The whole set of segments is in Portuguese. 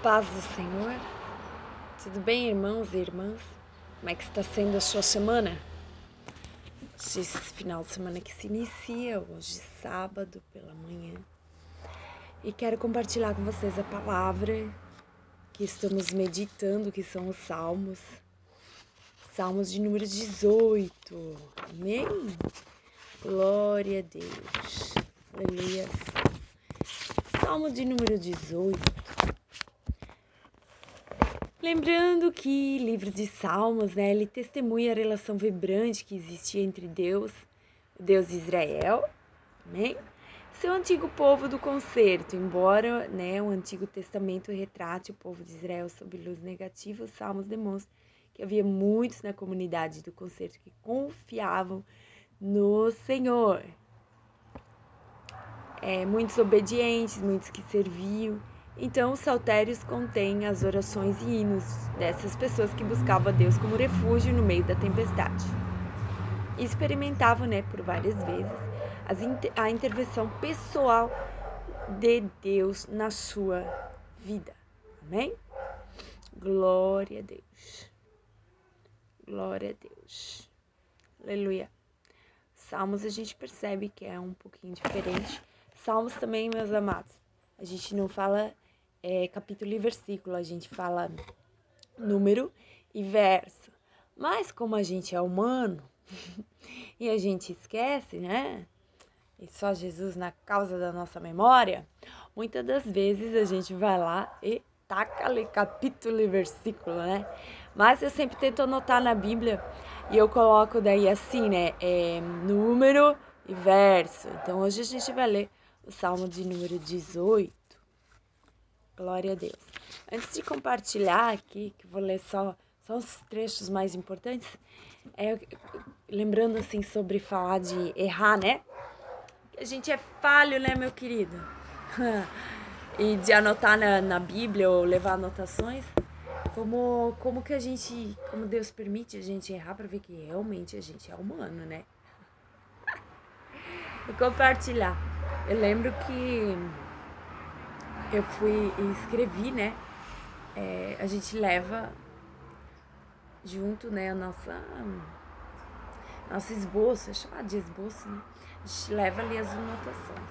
paz do Senhor. Tudo bem, irmãos e irmãs? Como é que está sendo a sua semana? Esse final de semana que se inicia, hoje sábado pela manhã. E quero compartilhar com vocês a palavra que estamos meditando, que são os Salmos. Salmos de número 18. Amém? Glória a Deus. Aleluia. Salmo de número 18. Lembrando que o livro de Salmos, ele testemunha a relação vibrante que existia entre Deus, o Deus de Israel, amém? Seu antigo povo do concerto. Embora o Antigo Testamento retrate o povo de Israel sob luz negativa, os Salmos demonstram que havia muitos na comunidade do concerto que confiavam no Senhor. Muitos obedientes, muitos que serviam. Então, os saltérios contêm as orações e hinos dessas pessoas que buscavam a Deus como refúgio no meio da tempestade. E experimentavam, por várias vezes, a intervenção pessoal de Deus na sua vida. Amém? Glória a Deus. Glória a Deus. Aleluia. Salmos a gente percebe que é um pouquinho diferente. Salmos também, meus amados, a gente não fala capítulo e versículo, a gente fala número e verso. Mas como a gente é humano e a gente esquece, E só Jesus na causa da nossa memória, muitas das vezes a gente vai lá e taca ali capítulo e versículo, Mas eu sempre tento anotar na Bíblia e eu coloco daí assim, número e verso. Então hoje a gente vai ler o Salmo de número 18. Glória a Deus. Antes de compartilhar aqui, que eu vou ler só os trechos mais importantes, lembrando assim sobre falar de errar, A gente é falho, meu querido? E de anotar na Bíblia ou levar anotações, como que a gente, como Deus permite a gente errar para ver que realmente a gente é humano, Vou compartilhar. Eu lembro que eu fui e escrevi, a gente leva junto, a nosso esboço, é chamado de esboço, A gente leva ali as anotações.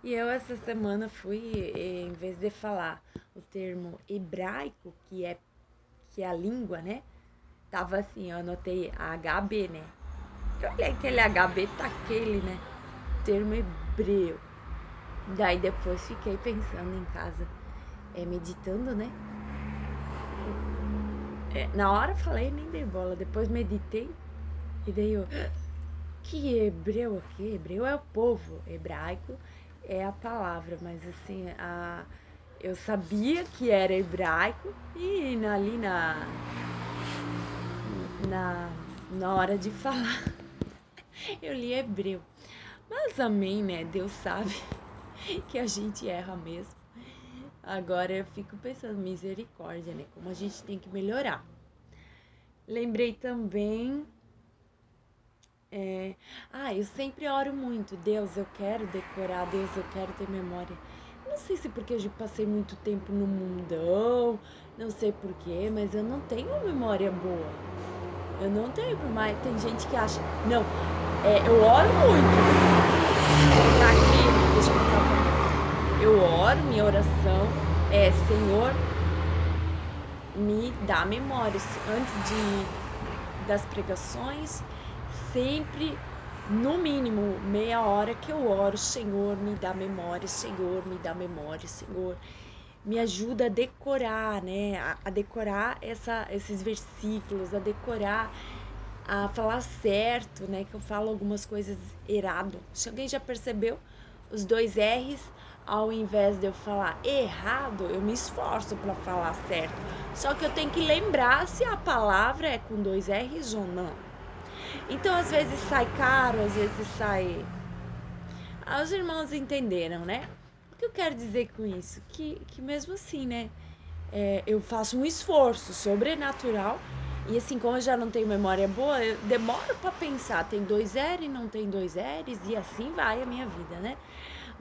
E eu essa semana fui, em vez de falar o termo hebraico, que é a língua, Tava assim, eu anotei HB, Eu olhei aquele HB, taquei termo hebreu. Daí depois fiquei pensando em casa, meditando, Na hora falei, nem dei bola, depois meditei, e daí eu, que hebreu aqui? Hebreu é o povo, hebraico é a palavra, mas assim, eu sabia que era hebraico e ali na hora de falar, eu li hebreu. Mas amém, Deus sabe que a gente erra mesmo. Agora eu fico pensando, misericórdia, como a gente tem que melhorar. Lembrei também, eu sempre oro muito, Deus, eu quero decorar, Deus, eu quero ter memória. Não sei se porque eu já passei muito tempo no mundão, não sei porquê, mas eu não tenho memória boa. Eu não tenho, mas tem gente que acha, não, eu oro muito. Tá aqui, deixa eu contar. Eu oro, minha oração é, Senhor, me dá memória. Antes das pregações, sempre, no mínimo, meia hora que eu oro, Senhor, me dá memória, Senhor, me dá memória, Senhor. Me ajuda a decorar, a decorar esses versículos, a decorar, a falar certo, que eu falo algumas coisas errado. Se alguém já percebeu os 2 R's, ao invés de eu falar errado, eu me esforço para falar certo. Só que eu tenho que lembrar se a palavra é com 2 R's ou não. Então, às vezes sai caro, às vezes sai... Os irmãos entenderam, O que eu quero dizer com isso? Que mesmo assim, eu faço um esforço sobrenatural. E assim, como eu já não tenho memória boa, eu demoro para pensar. Tem 2 R's, não tem 2 R's, e assim vai a minha vida,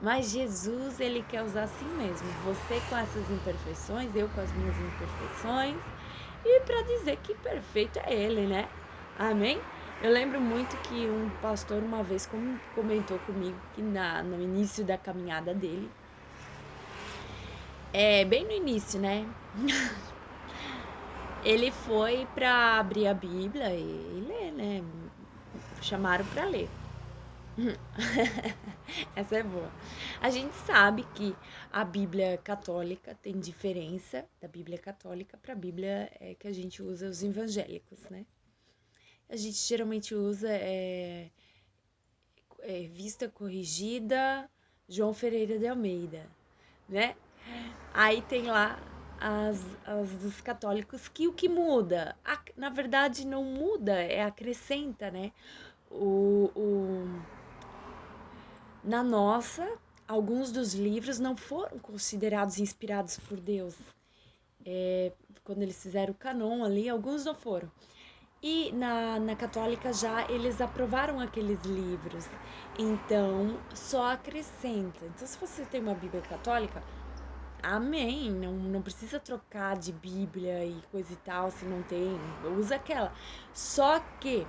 Mas Jesus, ele quer usar assim mesmo. Você com essas imperfeições, eu com as minhas imperfeições. E para dizer que perfeito é ele, né? Amém? Eu lembro muito que um pastor uma vez comentou comigo que no início da caminhada dele, bem no início, né? Ele foi para abrir a Bíblia e ler, né? Chamaram para ler. Essa é boa. A gente sabe que a Bíblia católica tem diferença da Bíblia católica para a Bíblia que a gente usa os evangélicos, né? A gente geralmente usa Vista Corrigida, João Ferreira de Almeida, né? Aí tem lá as dos católicos que o que muda, na verdade não muda, acrescenta, né? Na nossa, alguns dos livros não foram considerados inspirados por Deus. Quando eles fizeram o canon ali, alguns não foram. E na católica já eles aprovaram aqueles livros. Então, só acrescenta. Então, se você tem uma Bíblia católica, amém. Não precisa trocar de Bíblia e coisa e tal, se não tem. Usa aquela. Só que,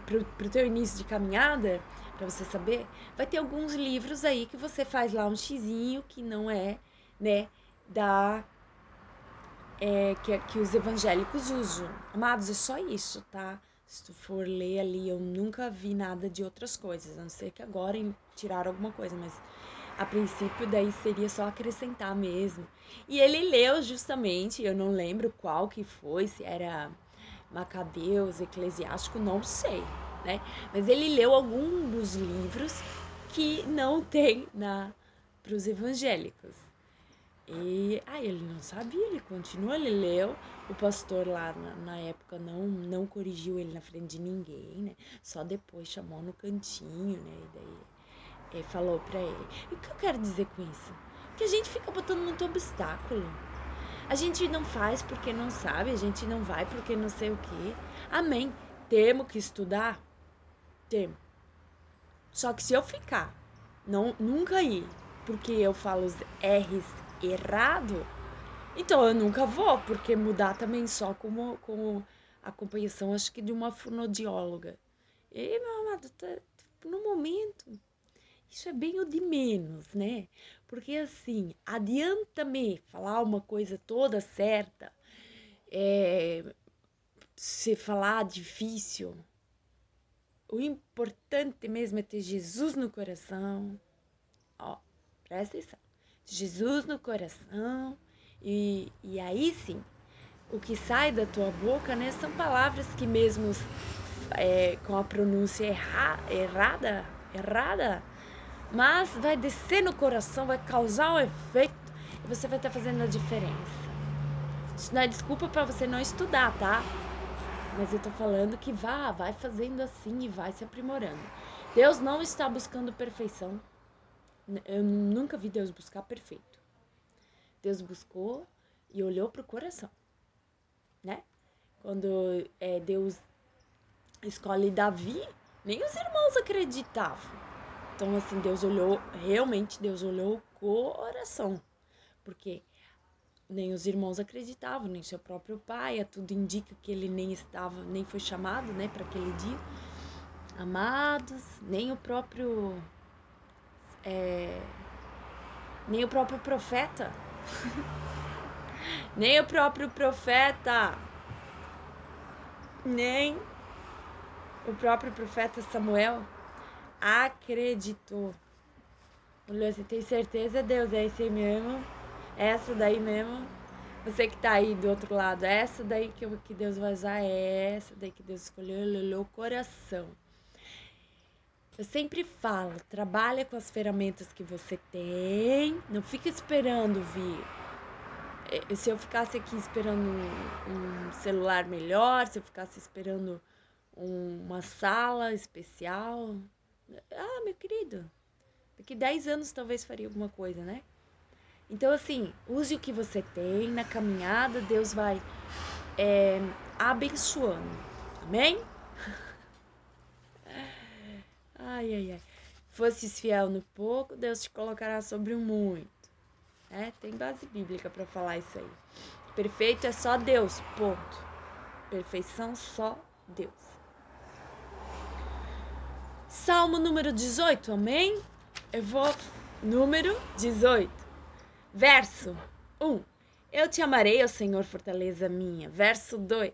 pro teu início de caminhada, para você saber, vai ter alguns livros aí que você faz lá um xizinho que não é, né, que os evangélicos usam. Amados, é só isso, tá? Se tu for ler ali, eu nunca vi nada de outras coisas, a não ser que agora tiraram alguma coisa, mas a princípio daí seria só acrescentar mesmo. E ele leu justamente, eu não lembro qual que foi, se era Macabeus, Eclesiástico, não sei, né? Mas ele leu algum dos livros que não tem para os evangélicos. E ele não sabia, ele continua, ele leu. O pastor lá na época não corrigiu ele na frente de ninguém, né? Só depois chamou no cantinho, né? E daí falou pra ele. E o que eu quero dizer com isso? Que a gente fica botando muito obstáculo. A gente não faz porque não sabe, a gente não vai porque não sei o quê. Amém. Temos que estudar? Temos. Só que se eu ficar, nunca ir, porque eu falo os R's errado, então eu nunca vou, porque mudar também só com a acompanhação, acho que de uma fonoaudióloga. E, meu amado, no momento, isso é bem o de menos, né? Porque assim, adianta-me falar uma coisa toda certa, se falar difícil. O importante mesmo é ter Jesus no coração. Ó, presta atenção. Jesus no coração. E aí sim, o que sai da tua boca, né, são palavras que mesmo com a pronúncia errada, mas vai descer no coração, vai causar um efeito e você vai estar fazendo a diferença. Isso não é desculpa para você não estudar, tá? Mas eu tô falando que vai fazendo assim e vai se aprimorando. Deus não está buscando perfeição. Eu nunca vi Deus buscar perfeito. Deus buscou e olhou pro coração, né? Quando Deus escolhe Davi, nem os irmãos acreditavam. Então, assim, Deus olhou o coração. Porque nem os irmãos acreditavam, nem seu próprio pai, tudo indica que ele nem foi chamado, né, para aquele dia. Amados, nem o próprio profeta, nem o próprio profeta, nem o próprio profeta Samuel acreditou. Olha, você tem certeza, Deus, é esse aí mesmo? Essa daí mesmo? Você que tá aí do outro lado, essa daí que Deus vai usar, é essa daí que Deus escolheu, ele olhou o coração. Eu sempre falo, trabalha com as ferramentas que você tem, não fica esperando vir. Se eu ficasse aqui esperando um celular melhor, se eu ficasse esperando uma sala especial, meu querido, daqui 10 anos talvez faria alguma coisa, né? Então, assim, use o que você tem na caminhada, Deus vai abençoando. Amém? Ai, ai, ai. Fostes fiel no pouco, Deus te colocará sobre o muito. Tem base bíblica para falar isso aí. Perfeito é só Deus, ponto. Perfeição só Deus. Salmo número 18, amém? Eu vou... Número 18. Verso 1. Eu te amarei, ó Senhor, fortaleza minha. Verso 2.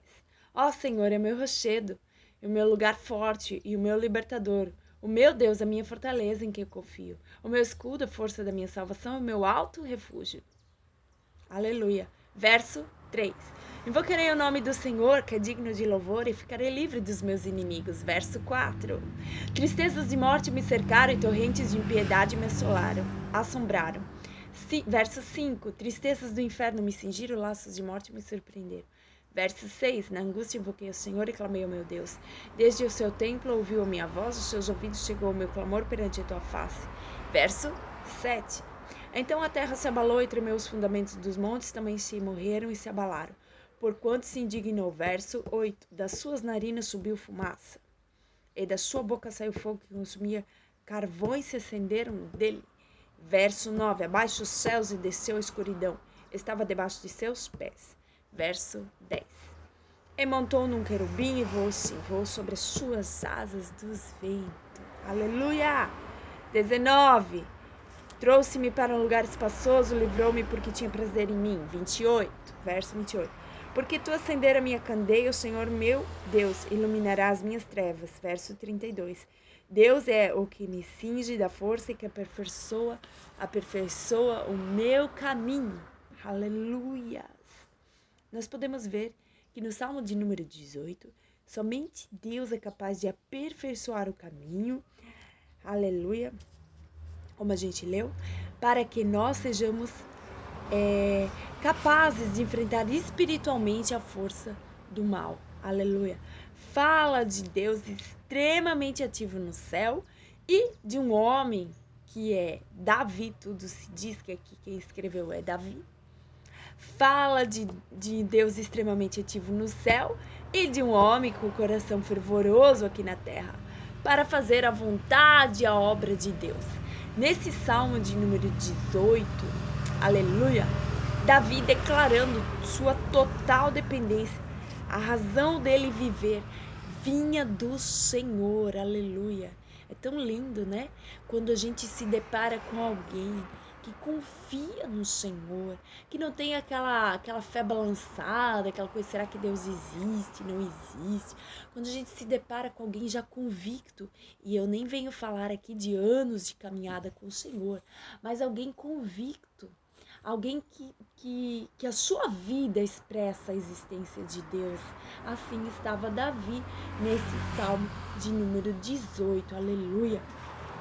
Ó Senhor, é meu rochedo, o meu lugar forte e o meu libertador. O meu Deus, a minha fortaleza em que eu confio. O meu escudo, a força da minha salvação, o meu alto refúgio. Aleluia. Verso 3. Invocarei o nome do Senhor, que é digno de louvor, e ficarei livre dos meus inimigos. Verso 4. Tristezas de morte me cercaram e torrentes de impiedade me assombraram. Verso 5. Tristezas do inferno me cingiram, laços de morte me surpreenderam. Verso 6. Na angústia invoquei o Senhor e clamei ao meu Deus. Desde o seu templo ouviu a minha voz, os seus ouvidos chegou o meu clamor perante a tua face. Verso 7. Então a terra se abalou e tremeu os fundamentos dos montes, também se morreram e se abalaram. Porquanto se indignou. Verso 8. Das suas narinas subiu fumaça, e da sua boca saiu fogo que consumia, carvões se acenderam dele. Verso 9. Abaixo os céus e desceu a escuridão, estava debaixo de seus pés. Verso 10. E montou num querubim e voou sobre as suas asas dos ventos. Aleluia! 19. Trouxe-me para um lugar espaçoso, livrou-me porque tinha prazer em mim. 28. Verso 28. Porque tu acender a minha candeia, o Senhor meu Deus iluminará as minhas trevas. Verso 32. Deus é o que me cinge da força e que aperfeiçoa o meu caminho. Aleluia! Nós podemos ver que no Salmo de número 18, somente Deus é capaz de aperfeiçoar o caminho. Aleluia! Como a gente leu, para que nós sejamos capazes de enfrentar espiritualmente a força do mal. Aleluia! Fala de Deus extremamente ativo no céu e de um homem que é Davi, tudo se diz que aqui quem escreveu é Davi. Fala de Deus extremamente ativo no céu e de um homem com o coração fervoroso aqui na terra, para fazer a vontade e a obra de Deus. Nesse Salmo de número 18, aleluia, Davi declarando sua total dependência, a razão dele viver vinha do Senhor, aleluia. É tão lindo, né? Quando a gente se depara com alguém que confia no Senhor, que não tem aquela fé balançada, aquela coisa, será que Deus existe, não existe? Quando a gente se depara com alguém já convicto, e eu nem venho falar aqui de anos de caminhada com o Senhor, mas alguém convicto, alguém que a sua vida expressa a existência de Deus. Assim estava Davi nesse Salmo de número 18, aleluia,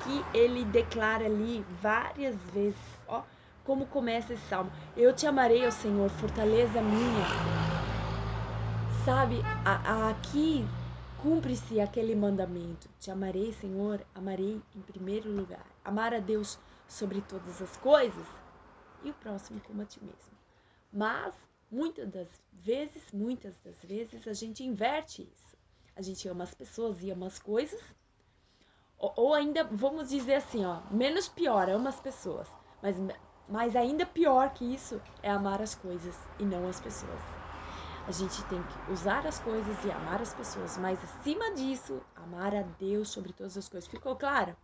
que ele declara ali várias vezes, ó, como começa esse salmo: eu te amarei, ó Senhor, fortaleza minha. Sabe, aqui cumpre-se aquele mandamento: te amarei, Senhor, amarei em primeiro lugar. Amar a Deus sobre todas as coisas e o próximo como a ti mesmo. Mas muitas das vezes a gente inverte isso. A gente ama as pessoas e ama as coisas. Ou ainda, vamos dizer assim, ó, menos pior, ama as pessoas. Mas ainda pior que isso é amar as coisas e não as pessoas. A gente tem que usar as coisas e amar as pessoas, mas acima disso, amar a Deus sobre todas as coisas. Ficou claro?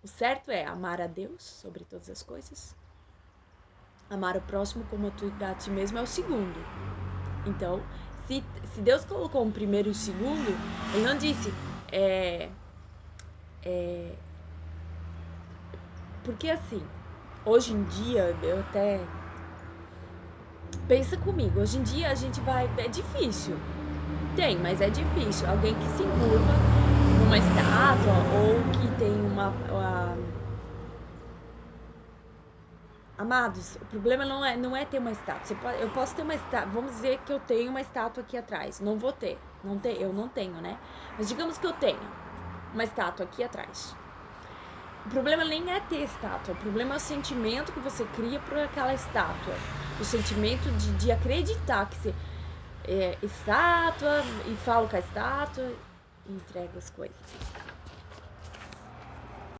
O certo é amar a Deus sobre todas as coisas. Amar o próximo como a ti mesmo é o segundo. Então, se Deus colocou um primeiro e um segundo, ele não disse... Porque assim, hoje em dia, eu até... Pensa comigo, hoje em dia a gente vai... É difícil. Tem, mas é difícil. Alguém que se encurva numa estátua ou que tem Amados, o problema não é ter uma estátua. Eu posso ter uma estátua. Vamos dizer que eu tenho uma estátua aqui atrás. Não vou ter. Eu não tenho, né? Mas digamos que eu tenho uma estátua aqui atrás. O problema nem é ter estátua. O problema é o sentimento que você cria por aquela estátua. O sentimento de acreditar que você é estátua e fala com a estátua e entrega as coisas.